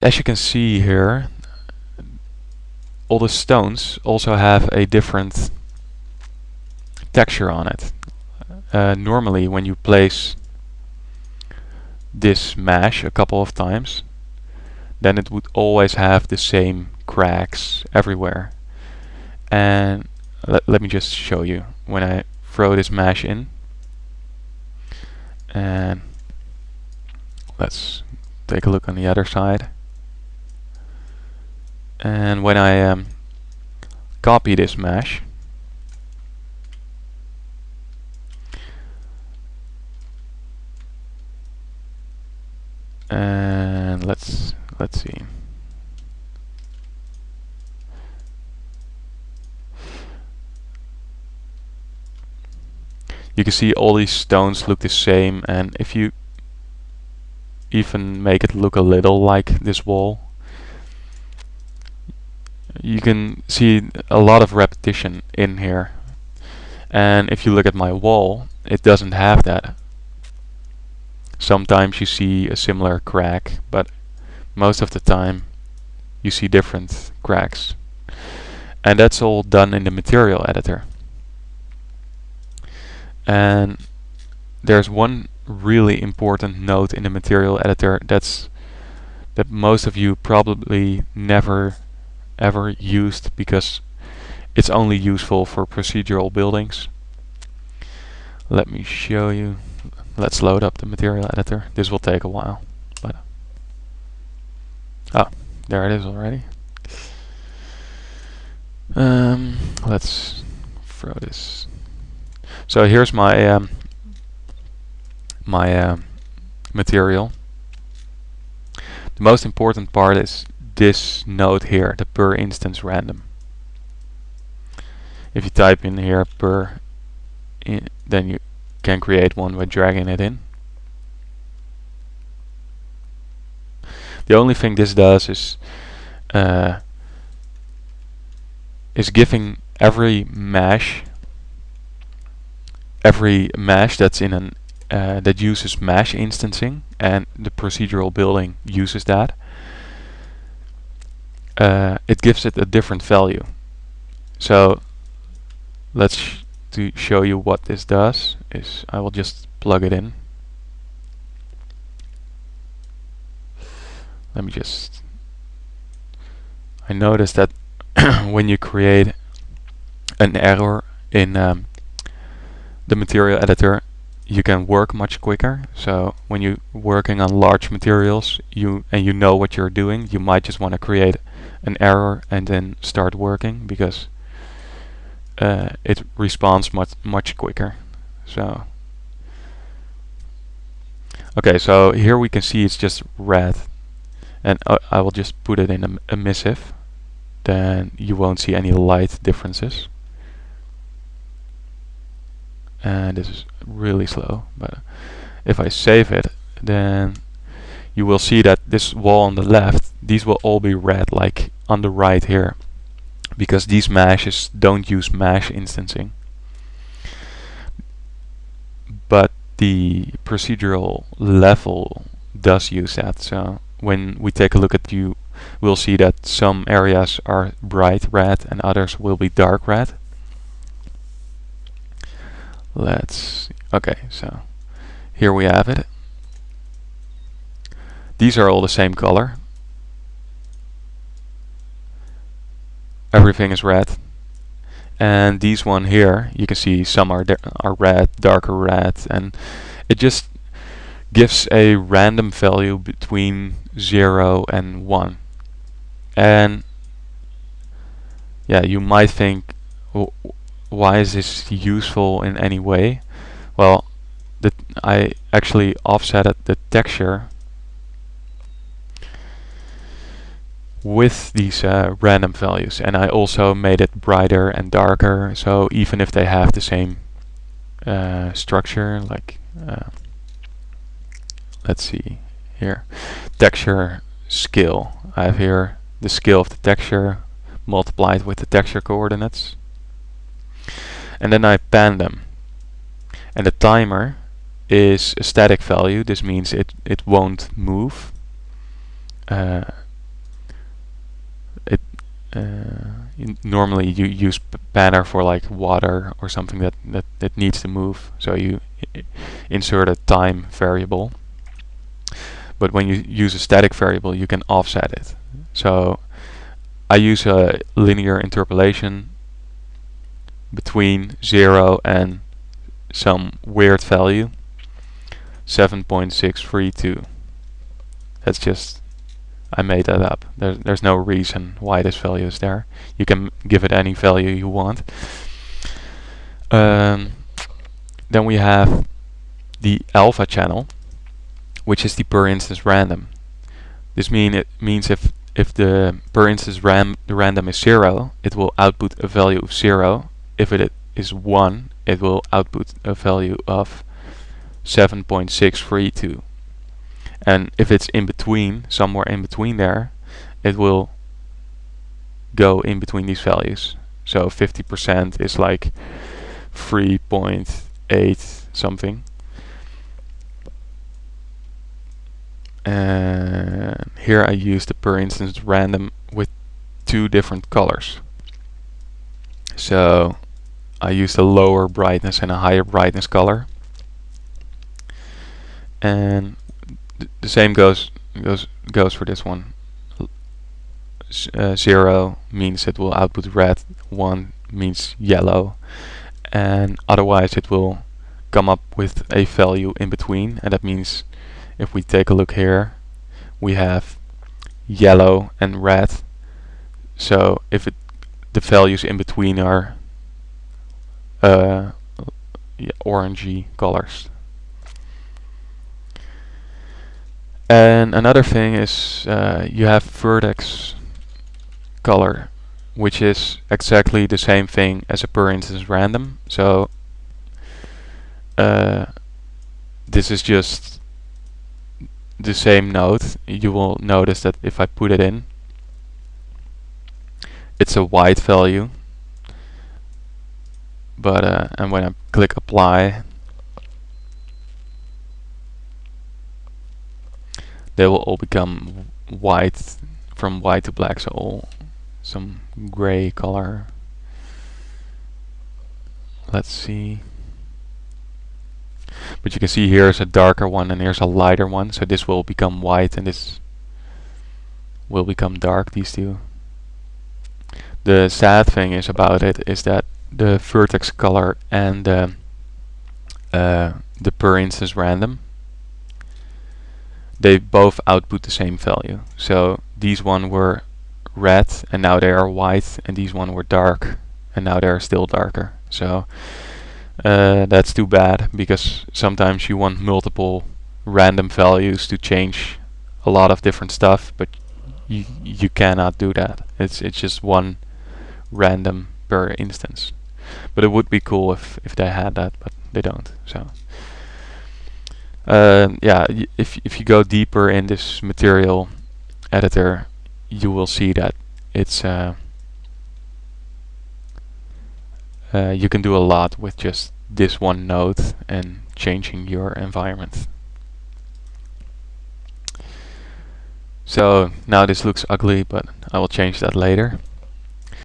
As you can see here, all the stones also have a different texture on it. Normally when you place this mesh a couple of times, then it would always have the same cracks everywhere. And let me just show you. When I throw this mesh in, and let's take a look on the other side. And when I copy this mesh, and let's see. You can see all these stones look the same, and if you even make it look a little like this wall, you can see a lot of repetition in here. And if you look at my wall, it doesn't have that. Sometimes you see a similar crack, but most of the time you see different cracks. And that's all done in the material editor. And there's one really important note in the material editor that most of you probably never ever used, because it's only useful for procedural buildings. Let me show you. Let's load up the material editor. This will take a while, but oh, there it is already. Let's throw this. So here's my material. The most important part is this node here, the per instance random. If you type in here per, then you can create one by dragging it in. The only thing this does is giving every mesh that's in an that uses mesh instancing, and the procedural building uses that. It gives it a different value. So let's to show you what this does is I will just plug it in. Let me just, I noticed that when you create an error in the material editor, you can work much quicker. So when you're working on large materials, you know what you're doing, you might just want to create an error and then start working, because it responds much quicker. So okay, so here we can see it's just red, and I will just put it in a emissive, then you won't see any light differences. And this is really slow, but if I save it, then you will see that this wall on the left, these will all be red, like on the right here, because these meshes don't use mesh instancing. But the procedural level does use that. So when we take a look at you, we'll see that some areas are bright red and others will be dark red. Okay, so here we have it. These are all the same color. Everything is red. And these one here, you can see some are red, darker red, and it just gives a random value between 0 and 1. And yeah, you might think, why is this useful in any way? Well, I actually offsetted the texture with these random values, and I also made it brighter and darker, so even if they have the same structure, like let's see here, texture scale, I have here the scale of the texture multiplied with the texture coordinates, and then I pan them, and the timer is a static value. This means it won't move. normally you use banner for like water or something that needs to move, so you insert a time variable. But when you use a static variable, you can offset it. So I use a linear interpolation between 0 and some weird value, 7.632. That's just, I made that up. There's no reason why this value is there. You can give it any value you want. Then we have the alpha channel, which is the per instance random. This means if the per instance the random is 0, it will output a value of 0. If it is 1, it will output a value of 7.632. And if it's in between, somewhere in between there, it will go in between these values. So 50% is like 3.8 something. And here I use the per instance random with 2 different colors. So I use a lower brightness and a higher brightness color. And the same goes for this one. 0 means it will output red, 1 means yellow, and otherwise it will come up with a value in between, and that means if we take a look here, we have yellow and red. So if the values in between are orangey colors. And another thing is you have vertex color, which is exactly the same thing as a per instance random. So this is just the same node. You will notice that if I put it in, it's a white value. But and when I click apply, they will all become white, from white to black, so all some gray color. Let's see. But you can see here's a darker one and here's a lighter one, so this will become white and this will become dark, these two. The sad thing is about it is that the vertex color and the per instance random, they both output the same value. So these one were red and now they are white, and these one were dark and now they are still darker. So that's too bad, because sometimes you want multiple random values to change a lot of different stuff, but you cannot do that. It's just one random per instance. But it would be cool if they had that, but they don't. So yeah, if you go deeper in this material editor, you will see that it's you can do a lot with just this one node and changing your environment. So now this looks ugly, but I will change that later.